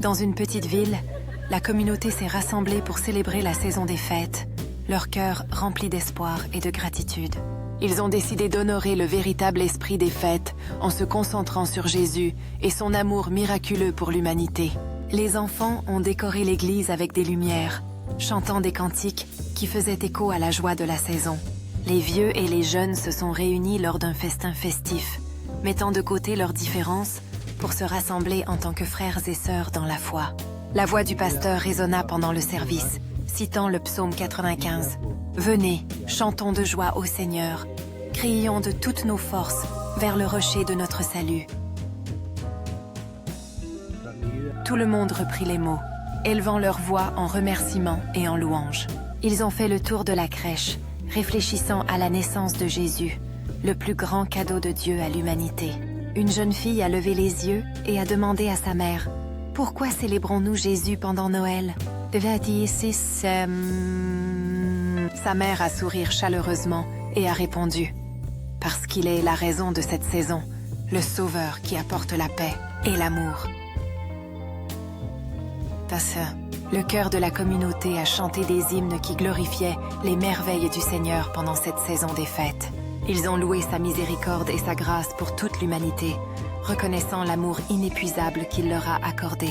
Dans une petite ville, la communauté s'est rassemblée pour célébrer la saison des fêtes, leur cœur rempli d'espoir et de gratitude. Ils ont décidé d'honorer le véritable esprit des fêtes en se concentrant sur Jésus et son amour miraculeux pour l'humanité. Les enfants ont décoré l'église avec des lumières, chantant des cantiques qui faisaient écho à la joie de la saison. Les vieux et les jeunes se sont réunis lors d'un festin festif, mettant de côté leurs différences pour se rassembler en tant que frères et sœurs dans la foi. La voix du pasteur résonna pendant le service, citant le psaume 95. « Venez, chantons de joie au Seigneur, crions de toutes nos forces vers le rocher de notre salut. » Tout le monde reprit les mots, élevant leur voix en remerciement et en louange. Ils ont fait le tour de la crèche, réfléchissant à la naissance de Jésus, le plus grand cadeau de Dieu à l'humanité. Une jeune fille a levé les yeux et a demandé à sa mère « Pourquoi célébrons-nous Jésus pendant Noël ?» Sa mère a souri chaleureusement et a répondu « Parce qu'il est la raison de cette saison, le Sauveur qui apporte la paix et l'amour. » Le cœur de la communauté a chanté des hymnes qui glorifiaient les merveilles du Seigneur pendant cette saison des fêtes. Ils ont loué sa miséricorde et sa grâce pour toute l'humanité, reconnaissant l'amour inépuisable qu'il leur a accordé.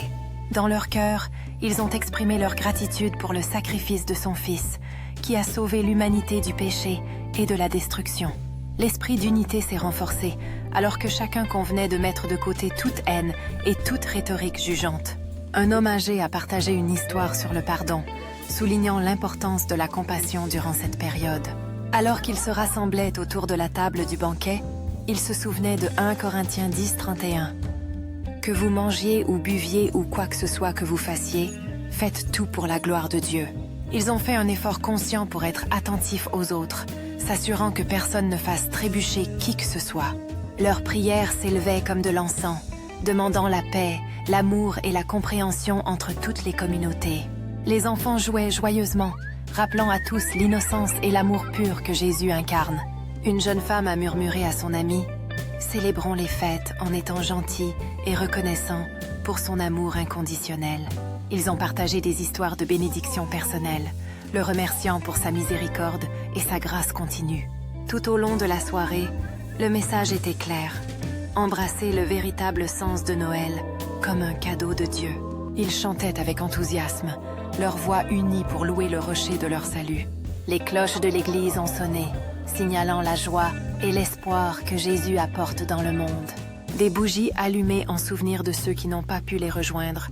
Dans leur cœur, ils ont exprimé leur gratitude pour le sacrifice de son Fils, qui a sauvé l'humanité du péché et de la destruction. L'esprit d'unité s'est renforcé, alors que chacun convenait de mettre de côté toute haine et toute rhétorique jugeante. Un homme âgé a partagé une histoire sur le pardon, soulignant l'importance de la compassion durant cette période. Alors qu'ils se rassemblaient autour de la table du banquet, il se souvenait de 1 Corinthiens 10, 31. « Que vous mangiez ou buviez ou quoi que ce soit que vous fassiez, faites tout pour la gloire de Dieu. » Ils ont fait un effort conscient pour être attentifs aux autres, s'assurant que personne ne fasse trébucher qui que ce soit. Leurs prières s'élevaient comme de l'encens, demandant la paix, l'amour et la compréhension entre toutes les communautés. Les enfants jouaient joyeusement, rappelant à tous l'innocence et l'amour pur que Jésus incarne. Une jeune femme a murmuré à son amie « Célébrons les fêtes en étant gentils et reconnaissants pour son amour inconditionnel. » Ils ont partagé des histoires de bénédiction personnelle, le remerciant pour sa miséricorde et sa grâce continue. Tout au long de la soirée, le message était clair. Embrasser le véritable sens de Noël comme un cadeau de Dieu. Ils chantaient avec enthousiasme, leur voix unie pour louer le rocher de leur salut. Les cloches de l'église ont sonné, signalant la joie et l'espoir que Jésus apporte dans le monde. Des bougies allumées en souvenir de ceux qui n'ont pas pu les rejoindre